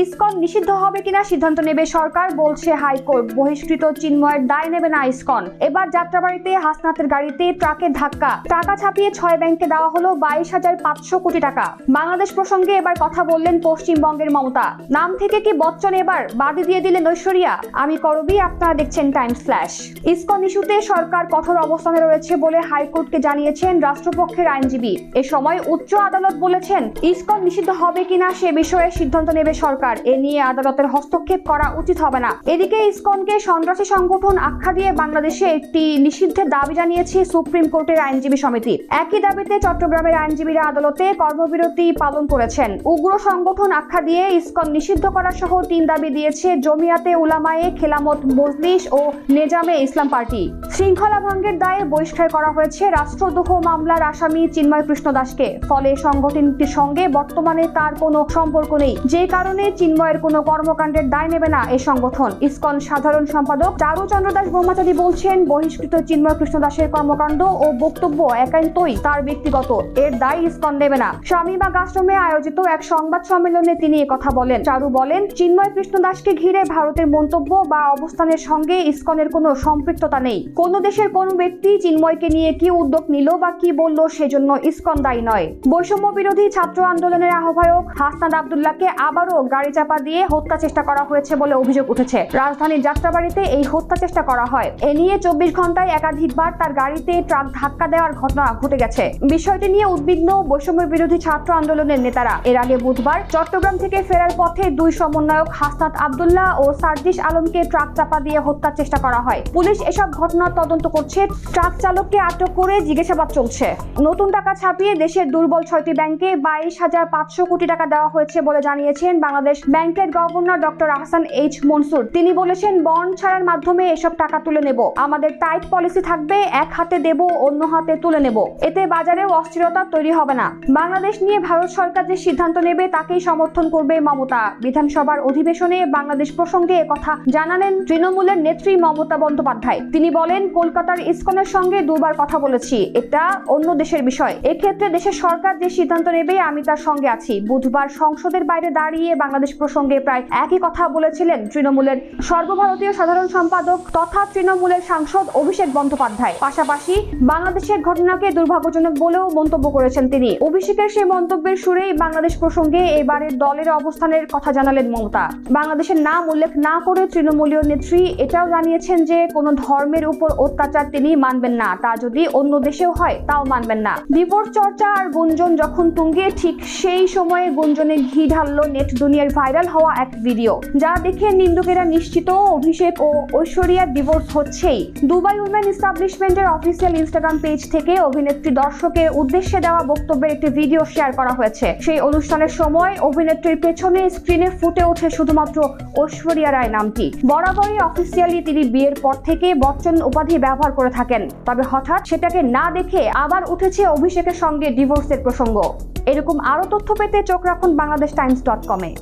ISKCON নিষিদ্ধ হবে কিনা সিদ্ধান্ত নেবে সরকার, বলছে হাইকোর্ট। বহিষ্কৃত চিন্ময়ের দায় নেবে না ইসকন। এবার যাত্রাবাড়িতে হাসনাতের গাড়িতে ট্রাকের ধাক্কা, টাকা ছাপিয়ে 6 ব্যাংকে দেওয়া হলো 22,500 কোটি টাকা। বাংলাদেশ প্রসঙ্গে এবার কথা বললেন পশ্চিমবঙ্গের মমতা। নাম থেকে কি বচ্চন এবার বাদই দিয়ে দিলেন ঐশ্বরিয়া? আমি করবি, আপনারা দেখছেন টাইমস ফ্ল্যাশ। ইসকন ইস্যুতে সরকার কঠোর অবস্থানে রয়েছে বলে হাইকোর্টকে জানিয়েছেন রাষ্ট্রপক্ষের আইনজীবী। এ সময় উচ্চ আদালত বলেছেন, ইসকন নিষিদ্ধ হবে কিনা সে বিষয়ে সিদ্ধান্ত নেবে সরকার। এ নিয়ে আদালতের হস্তক্ষেপ করা উচিত হবে না। এদিকে ইসকনকে সন্ত্রাসী সংগঠন আখ্যা দিয়ে বাংলাদেশে একটি নিষিদ্ধের দাবি জানিয়েছে সুপ্রিম কোর্টের আইনজীবী সমিতি। একই দাবিতে চট্টগ্রামের আইনজীবীরা আদালতে কর্মবিরতি পালন করেছেন। উগ্র সংগঠন আখ্যা দিয়ে ইসকন নিষিদ্ধ করা সহ 3 দাবি দিয়েছে জমিয়াতে উলামায়ে খেলামত মজলিস ও নেজামে ইসলাম পার্টি। শৃঙ্খলা ভঙ্গের দায়ে বহিষ্কার করা হয়েছে রাষ্ট্রদ্রোহ মামলার আসামি চিন্ময় কৃষ্ণ দাসকে। ফলে সংগঠনটির সঙ্গে বর্তমানে তার কোনো সম্পর্ক নেই, যে কারণে চিন্ময়ের কোনো কর্মকাণ্ডের দায় নেবে না এই সংগঠন। ইসকন সাধারণ সম্পাদক চারুচন্দ্র দাস ব্রহ্মচারী বলছেন, বহিষ্কৃত চিন্ময় কৃষ্ণ দাসের কর্মকাণ্ড ও বক্তব্য একান্তই তার ব্যক্তিগত, এর দায় ইসকন নেবে না। শামীবাগ আশ্রমে আয়োজিত এক সংবাদ সম্মেলনে তিনি একথা বলেন। চারু বলেন, চিন্ময় কৃষ্ণ দাসকে ঘিরে ভারতের মন্তব্য বা অবস্থানের সঙ্গে ইসকনের কোনো সম্পৃক্ততা নেই। কোন দেশের কোন ব্যক্তি চিন্ময়কে নিয়ে কি উদ্যোগ নিল বা কি বলল সেজন্য ইসকন দায়ী নয়। বৈষম্য বিরোধী ছাত্র আন্দোলনের আহ্বায়ক হাসনাত আব্দুল্লাহকে আবারও গাড়ি চাপা দিয়ে হত্যা চেষ্টা করা হয়েছে বলে অভিযোগ উঠেছে। রাজধানীর যাত্রাবাড়িতে এই হত্যা চেষ্টা করা হয়। এ নিয়ে 24 ঘন্টায় একাধিকবার তার গাড়িতে ট্রাক ধাক্কা দেওয়ার ঘটনা ঘটে গেছে। বিষয়টি নিয়ে উদ্বিগ্ন বৈষম্য বিরোধী ছাত্র আন্দোলনের নেতারা। এর আগে বুধবার চট্টগ্রাম থেকে ফেরার পথে 2 সমন্বয়ক হাসনাত আব্দুল্লাহ ও সার্জিস আলমকে ট্রাক চাপা দিয়ে হত্যার চেষ্টা করা হয়। পুলিশ এসব ঘটনার তদন্ত করছে। ট্রাক চালককে আটক করে জিজ্ঞাসাবাদ চলছে। নতুন টাকা ছাপিয়ে দেশের দুর্বল 6টি ব্যাংকে 22,500 কোটি টাকা দেওয়া হয়েছে বলে জানিয়েছেন বাংলাদেশ ব্যাংকের governor doctor Ahsan H Mansur. তিনি বলেছেন, বন্ড ছাড়ার মাধ্যমে এসব টাকা তুলে নেব। আমাদের টাইট পলিসি থাকবে, এক হাতে দেব অন্য হাতে তুলে নেব। এতে বাজারেও অস্থিরতা তৈরি হবে না। বাংলাদেশ নিয়ে ভারত সরকার যে সিদ্ধান্ত নেবে তাকেই সমর্থন করবে মমতা। বিধানসভার অধিবেশনে বাংলাদেশ প্রসঙ্গে একথা জানালেন তৃণমূলের নেত্রী মমতা বন্দ্যোপাধ্যায়। তিনি বলেন, কলকাতার ইসকনের সঙ্গে 2 বার কথা বলেছি, এটা অন্য দেশের বিষয়। এক্ষেত্রে দেশের সরকার যে সিদ্ধান্ত নেবে আমি তার সঙ্গে আছি। বুধবার সংসদের বাইরে দাঁড়িয়ে বাংলাদেশ প্রসঙ্গে প্রায় একই কথা বলেছিলেন তৃণমূলের সর্বভারতীয় সাধারণ সম্পাদক তথা তৃণমূলের সাংসদ অভিষেক বন্দ্যোপাধ্যায়। পাশাপাশি বাংলাদেশের ঘটনাকে দুর্ভাগ্যজনক বলেও মন্তব্য করেছেন তিনি। অভিষেকের সেই মন্তব্যের সুরেই বাংলাদেশ প্রসঙ্গে এবারের দলের অবস্থানের কথা জানালেন মমতা। বাংলাদেশের নাম উল্লেখ না করে তৃণমূলীয় নেত্রী এটাও জানিয়েছেন যে কোনো ধর্মের উপর অত্যাচার তিনি মানবেন না, তা যদি অন্য দেশেও হয় তাও মানবেন না। ডিভোর্স চর্চা আর গুঞ্জন যখন তুঙ্গে, ঠিক সেই সময়ে গুঞ্জনে ঘি ঢাললো নেট দুনিয়ার ভাইরাল হওয়া এক ভিডিও, যা দেখে নিন্দুকেরা নিশ্চিত অভিষেক ও ঐশ্বরিয়ার ডিভোর্স হচ্ছেই। দুবাই উইমেন এস্টাবলিশমেন্টের অফিসিয়াল ইনস্টাগ্রাম পেজ থেকে অভিনেত্রী দর্শকের উদ্দেশ্যে দেওয়া বক্তব্যের একটি ভিডিও শেয়ার করা হয়েছে। সেই অনুষ্ঠানের সময় অভিনেত্রীর পেছনে স্ক্রিনে ফুটে ওঠে শুধুমাত্র ঐশ্বরিয়া রায় নামটি। বরাবরই অফিসিয়ালি তিনি বিয়ের পর থেকে বচ্চন উপাধি ব্যবহার করে থাকেন। তবে হঠাৎ সেটাকে না দেখে আবার উঠেছে অভিষেকের সঙ্গে ডিভোর্সের প্রসঙ্গ। এরকম আরো তথ্য পেতে চোখ রাখুন বাংলাদেশ টাইমস.com-এ।